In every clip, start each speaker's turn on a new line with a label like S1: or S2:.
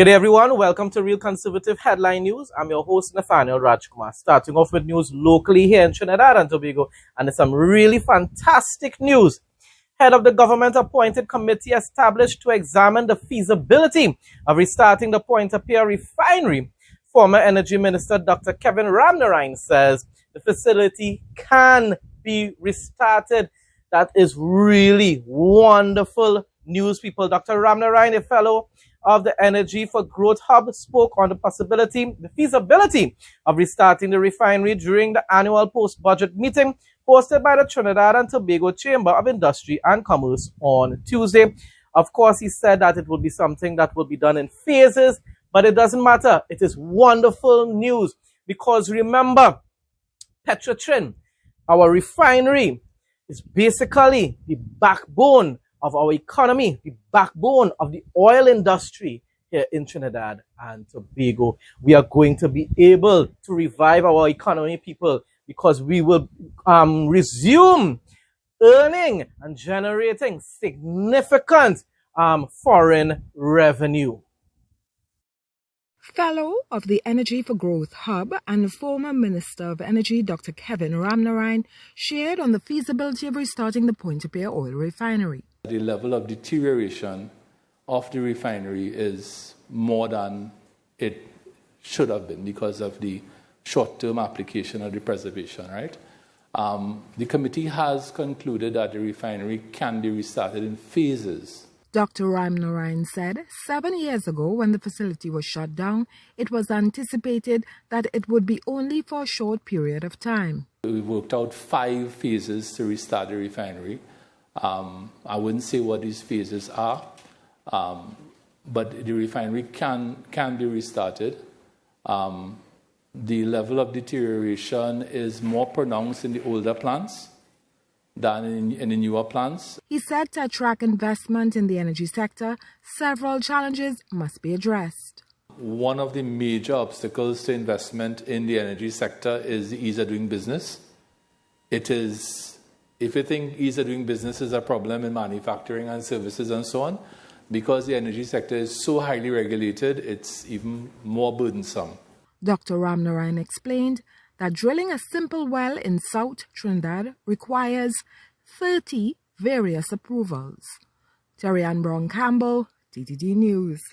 S1: Good day, everyone. Welcome to Real Conservative Headline News. I'm your host, Nathaniel Rajkumar. Starting off with news locally here in Trinidad and Tobago, and it's some really fantastic news. Head of the government-appointed committee established to examine the feasibility of restarting the Point-a-Pierre refinery. Former Energy Minister Dr. Kevin Ramnarine says the facility can be restarted. That is really wonderful news, people. Dr. Ramnarine, a fellow of the Energy for Growth Hub, spoke on the feasibility of restarting the refinery during the annual post-budget meeting hosted by the Trinidad and Tobago Chamber of Industry and Commerce on Tuesday. Of course, he said that it will be something that will be done in phases, but it doesn't matter. It is wonderful news because remember, Petro-Trin, our refinery, is basically the backbone of our economy, the backbone of the oil industry here in Trinidad and Tobago. We are going to be able to revive our economy, people, because we will resume earning and generating significant foreign revenue.
S2: Fellow of the Energy for Growth Hub and former Minister of Energy Dr. Kevin Ramnarine shared on the feasibility of restarting the Point-a-Pierre oil refinery.
S3: The level of deterioration of the refinery is more than it should have been because of the short-term application of the preservation, right? The committee has concluded that the refinery can be restarted in phases.
S2: Dr. Ramnarine said 7 years ago when the facility was shut down, it was anticipated that it would be only for a short period of time.
S3: We worked out 5 phases to restart the refinery. I wouldn't say what these phases are, but the refinery can be restarted. The level of deterioration is more pronounced in the older plants than in the newer plants.
S2: He said to attract investment in the energy sector, several challenges must be addressed.
S3: One of the major obstacles to investment in the energy sector is the ease of doing business. It is, if you think ease of doing business is a problem in manufacturing and services and so on, because the energy sector is so highly regulated, it's even more burdensome.
S2: Dr. Ramnarine explained that drilling a simple well in South Trinidad requires 30 various approvals. Terry Ann Brown Campbell, TTD News.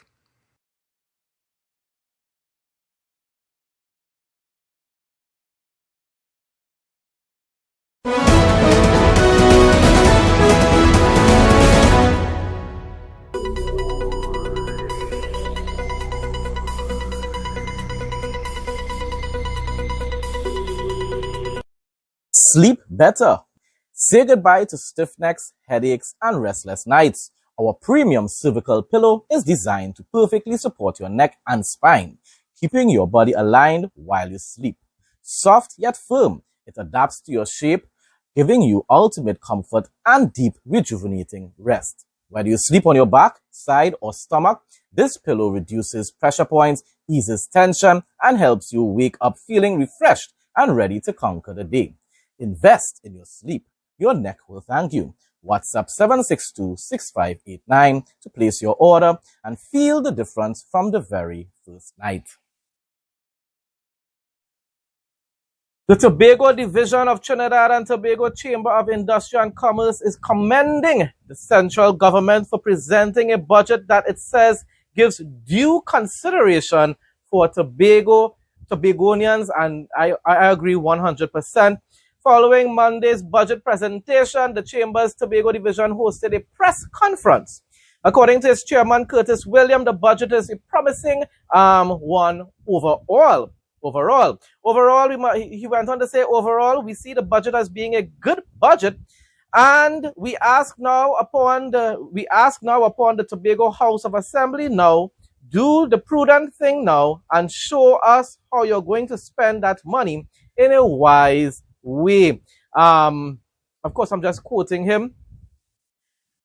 S1: Sleep better. Say goodbye to stiff necks, headaches, and restless nights. Our premium cervical pillow is designed to perfectly support your neck and spine, keeping your body aligned while you sleep. Soft yet firm, it adapts to your shape, giving you ultimate comfort and deep, rejuvenating rest. Whether you sleep on your back, side, or stomach, this pillow reduces pressure points, eases tension, and helps you wake up feeling refreshed and ready to conquer the day. Invest in your sleep. Your neck will thank you. WhatsApp 762-6589 to place your order and feel the difference from the very first night. The Tobago Division of Trinidad and Tobago Chamber of Industry and Commerce is commending the central government for presenting a budget that it says gives due consideration for Tobagonians, and I agree 100%. Following Monday's budget presentation, the Chamber's Tobago Division hosted a press conference. According to its chairman, Curtis William, the budget is a promising one overall. He went on to say, overall, we see the budget as being a good budget, and we ask now upon the Tobago House of Assembly now, do the prudent thing now and show us how you're going to spend that money in a wise way. Of course, I'm just quoting him.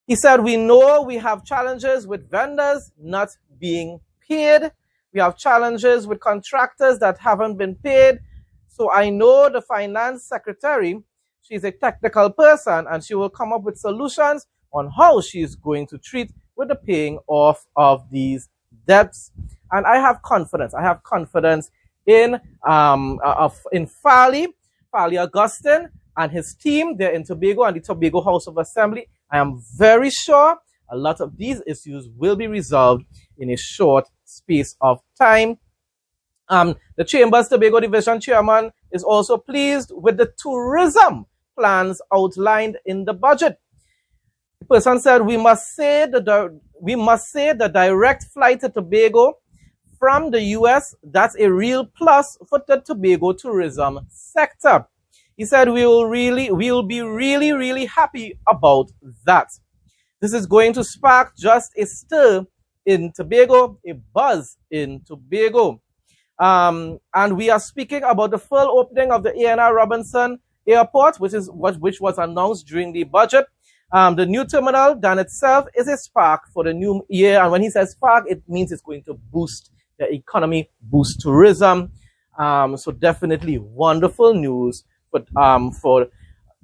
S1: He said, we know we have challenges with vendors not being paid. We have challenges with contractors that haven't been paid. So I know the finance secretary, she's a technical person, and she will come up with solutions on how she's going to treat with the paying off of these debts. And I have confidence. I have confidence in Farley Augustine and his team there in Tobago and the Tobago House of Assembly. I am very sure a lot of these issues will be resolved in a short space of time. The Chamber's Tobago Division Chairman is also pleased with the tourism plans outlined in the budget. The person said, we must say the direct flight to Tobago from the US, that's a real plus for the Tobago tourism sector. He said, we will be really happy about that. This is going to spark just a stir in Tobago, a buzz in Tobago. And we are speaking about the full opening of the A&R Robinson Airport, which was announced during the budget. The new terminal done itself is a spark for the new year. And when he says spark, it means it's going to boost the economy, boost tourism. So definitely wonderful news for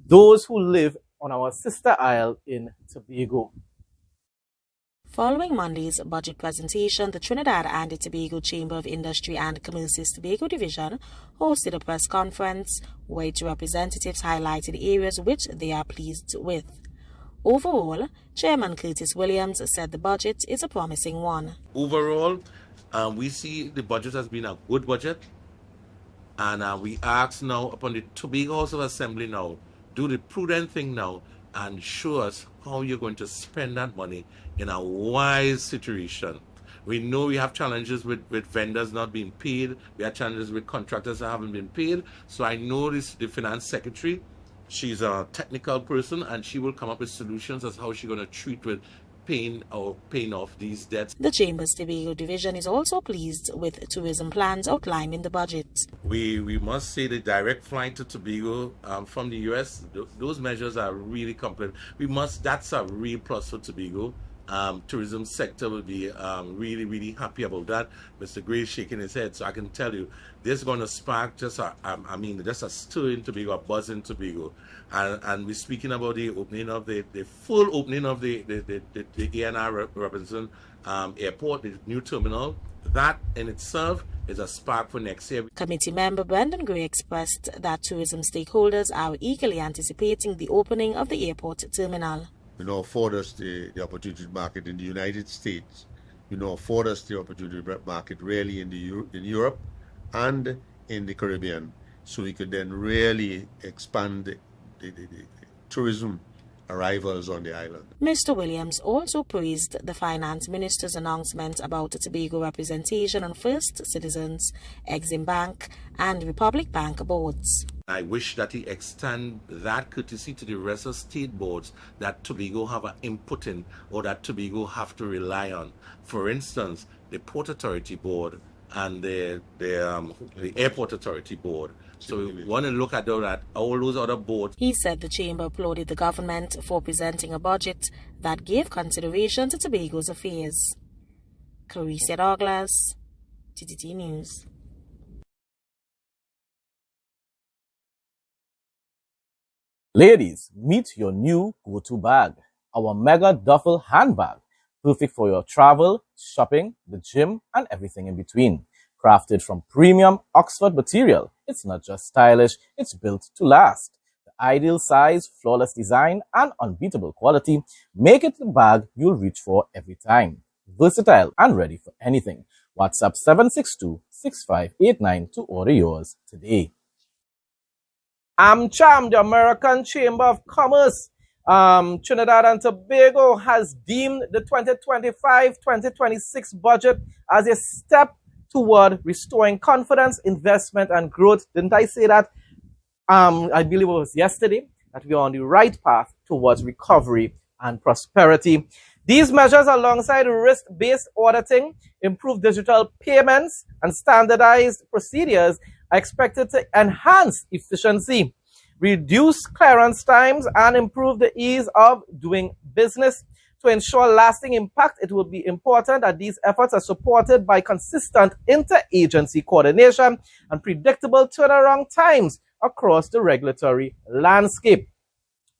S1: those who live on our sister isle in Tobago.
S4: Following Monday's budget presentation, the Trinidad and Tobago Chamber of Industry and Commerce's Tobago Division hosted a press conference where its representatives highlighted areas which they are pleased with. Overall, Chairman Curtis Williams said the budget is a promising one.
S5: Overall, we see the budget has been a good budget, and we ask now upon the Tobago House of Assembly now, do the prudent thing now and show us how you're going to spend that money in a wise situation. We know we have challenges with vendors not being paid. We have challenges with contractors that haven't been paid. So I know the finance secretary, she's a technical person, and she will come up with solutions as how she's going to treat with paying off these debts.
S4: The Chamber's Tobago Division is also pleased with tourism plans outlined in the budget.
S5: We must say the direct flight to Tobago from the US, those measures are really complete. That's a real plus for Tobago. Tourism sector will be really happy about that. Mr. Gray is shaking his head, so I can tell you this is going to spark just a stir in Tobago, a buzz in Tobago. And we're speaking about the opening of the full opening of the A&R Robinson Airport, the new terminal. That in itself is a spark for next year.
S4: Committee member Brendan Gray expressed that tourism stakeholders are eagerly anticipating the opening of the airport terminal.
S6: Afford us the opportunity to market in the United States. Afford us the opportunity to market really in Europe and in the Caribbean, so we could then really expand the tourism arrivals on the island.
S4: Mr. Williams also praised the Finance Minister's announcement about the Tobago representation on First Citizens, Exim Bank and Republic Bank boards.
S5: I wish that he extend that courtesy to the rest of state boards that Tobago have an input in, or that Tobago have to rely on. For instance, the Port Authority Board and the Airport Authority Board. So we want to look at all those other boards.
S4: He said the Chamber applauded the government for presenting a budget that gave consideration to Tobago's affairs. Carissa Douglas, TTT News.
S1: Ladies, meet your new go-to bag, our Mega Duffel handbag, perfect for your travel, shopping, the gym, and everything in between. Crafted from premium Oxford material, it's not just stylish, it's built to last. The ideal size, flawless design, and unbeatable quality make it the bag you'll reach for every time. Versatile and ready for anything. WhatsApp 762-6589 to order yours today. AmCham, the American Chamber of Commerce, Trinidad and Tobago has deemed the 2025-2026 budget as a step toward restoring confidence, investment, and growth. Didn't I say that? I believe it was yesterday, that we are on the right path towards recovery and prosperity. These measures, alongside risk-based auditing, improved digital payments, and standardized procedures, are expected to enhance efficiency, reduce clearance times, and improve the ease of doing business. To ensure lasting impact, it will be important that these efforts are supported by consistent interagency coordination and predictable turnaround times across the regulatory landscape.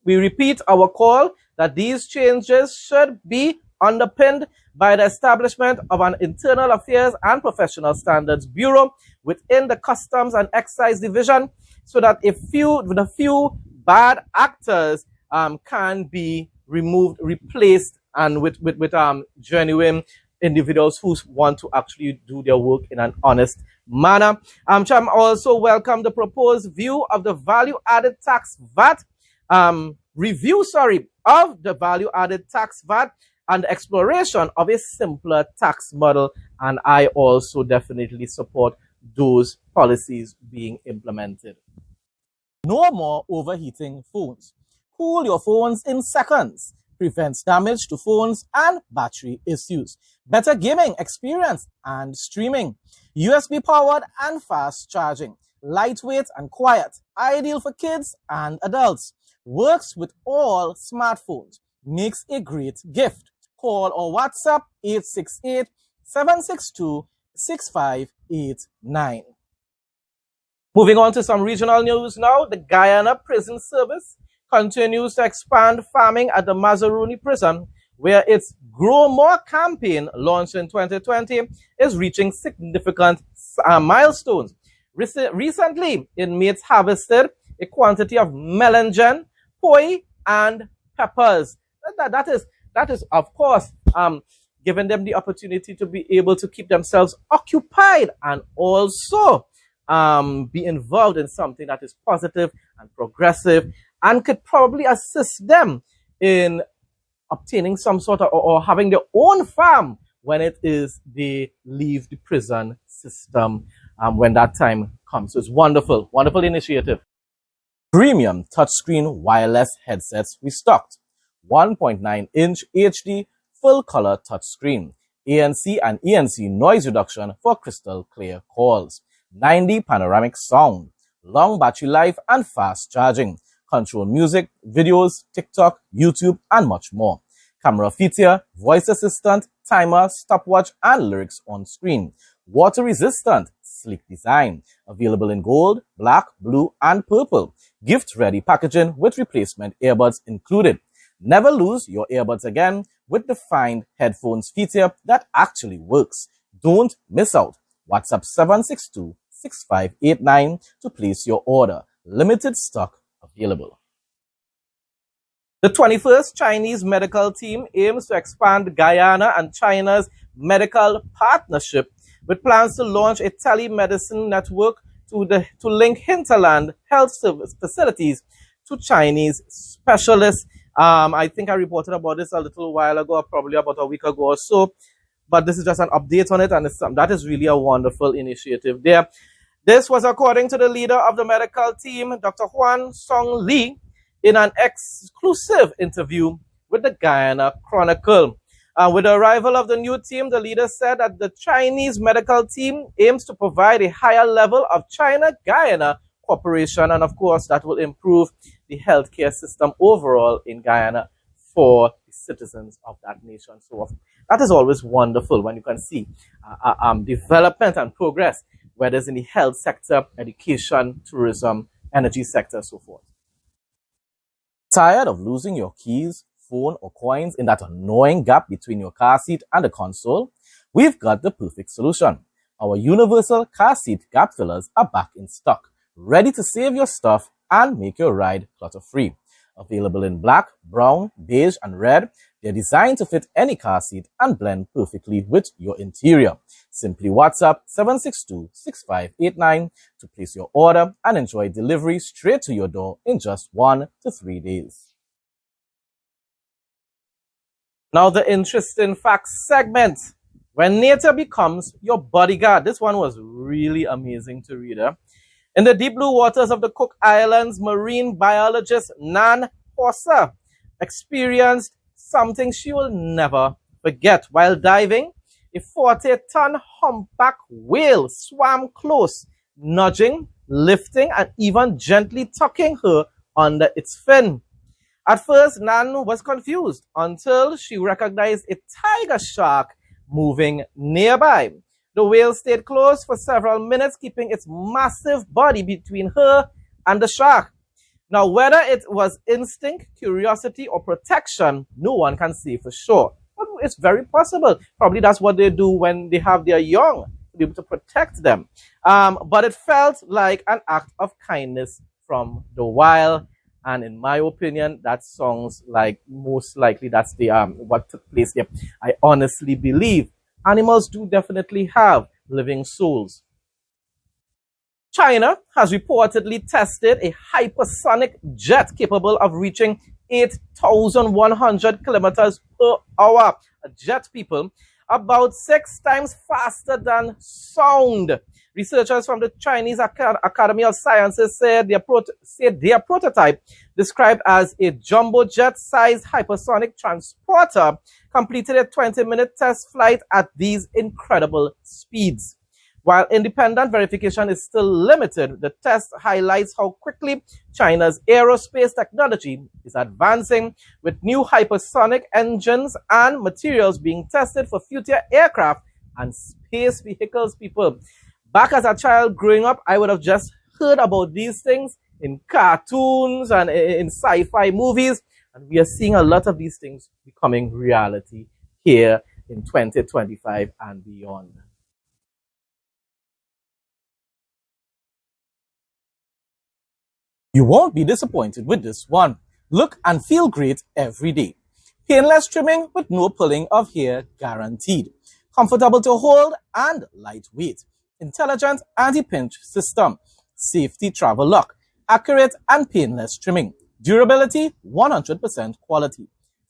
S1: We repeat our call that these changes should be underpinned by the establishment of an Internal Affairs and Professional Standards Bureau within the Customs and Excise Division, so that a few bad actors can be removed, replaced, and with genuine individuals who want to actually do their work in an honest manner. Cham also welcomed the proposed view of the value-added tax VAT, review of the value-added tax VAT and the exploration of a simpler tax model, and I also definitely support those policies being implemented. No more overheating phones. Cool your phones in seconds. Prevents damage to phones and battery issues. Better gaming experience and streaming. USB powered and fast charging. Lightweight and quiet. Ideal for kids and adults. Works with all smartphones. Makes a great gift. Call or WhatsApp 868-762-6589. Moving on to some regional news now. The Guyana Prison Service continues to expand farming at the Mazaruni Prison, where its Grow More campaign, launched in 2020, is reaching significant milestones. Recently, inmates harvested a quantity of melangen, poi, and peppers. That is, of course, giving them the opportunity to be able to keep themselves occupied and also be involved in something that is positive and progressive and could probably assist them in obtaining some sort of or having their own farm when it is they leave the prison system when that time comes. So it's wonderful, wonderful initiative. Premium touchscreen wireless headsets restocked. 1.9-inch HD full-color touchscreen. ANC and ENC noise reduction for crystal clear calls. 9D panoramic sound. Long battery life and fast charging. Control music, videos, TikTok, YouTube, and much more. Camera feature, voice assistant, timer, stopwatch, and lyrics on screen. Water resistant, sleek design. Available in gold, black, blue, and purple. Gift ready packaging with replacement earbuds included. Never lose your earbuds again with the Find Headphones feature that actually works. Don't miss out. WhatsApp 762-6589 to place your order. Limited stock available. The 21st Chinese medical team aims to expand Guyana and China's medical partnership with plans to launch a telemedicine network to link hinterland health service facilities to Chinese specialists. I think I reported about this a little while ago, probably about a week ago or so, but this is just an update on it, and that is really a wonderful initiative there. This was according to the leader of the medical team, Dr. Huan Song Lee, in an exclusive interview with the Guyana Chronicle. With the arrival of the new team, the leader said that the Chinese medical team aims to provide a higher level of China-Guyana cooperation, and of course that will improve the healthcare system overall in Guyana for the citizens of that nation. So that is always wonderful when you can see development and progress, whether it's in the health sector, education, tourism, energy sector, so forth. Tired of losing your keys, phone, or coins in that annoying gap between your car seat and the console? We've got the perfect solution. Our universal car seat gap fillers are back in stock, ready to save your stuff and make your ride clutter-free. Available in black, brown, beige, and red, they're designed to fit any car seat and blend perfectly with your interior. Simply WhatsApp 762-6589 to place your order and enjoy delivery straight to your door in just 1 to 3 days. Now the interesting facts segment. When nature becomes your bodyguard. This one was really amazing to read. In the deep blue waters of the Cook Islands, marine biologist Nan Horsa experienced something she will never forget. While diving, a 40-ton humpback whale swam close, nudging, lifting, and even gently tucking her under its fin. At first, Nan was confused until she recognized a tiger shark moving nearby. The whale stayed close for several minutes, keeping its massive body between her and the shark. Now, whether it was instinct, curiosity, or protection, no one can say for sure. It's very possible. Probably that's what they do when they have their young, to be able to protect them. But it felt like an act of kindness from the wild. And in my opinion, that sounds like most likely that's the what took place there. I honestly believe animals do definitely have living souls. China has reportedly tested a hypersonic jet capable of reaching 8,100 kilometers per hour. A jet, people, about 6 times faster than sound. Researchers from the Chinese Academy of Sciences said their prototype, described as a jumbo jet-sized hypersonic transporter, completed a 20-minute test flight at these incredible speeds. While independent verification is still limited, the test highlights how quickly China's aerospace technology is advancing, with new hypersonic engines and materials being tested for future aircraft and space vehicles, people. Back as a child growing up, I would have just heard about these things in cartoons and in sci-fi movies, and we are seeing a lot of these things becoming reality here in 2025 and beyond. You won't be disappointed with this one. Look and feel great every day. Painless trimming with no pulling of hair guaranteed. Comfortable to hold and lightweight. Intelligent anti-pinch system. Safety travel lock. Accurate and painless trimming. Durability, 100% quality.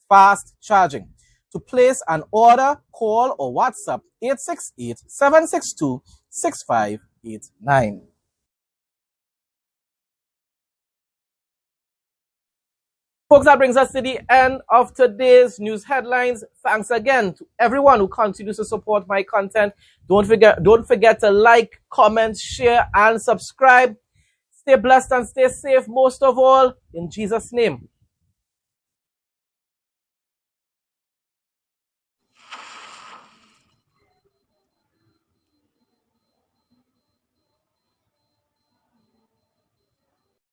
S1: Fast charging. To place an order, call or WhatsApp 868-762-6589. Folks, that brings us to the end of today's news headlines. Thanks again to everyone who continues to support my content. Don't forget to like, comment, share, and subscribe. Stay blessed and stay safe, most of all, in Jesus' name.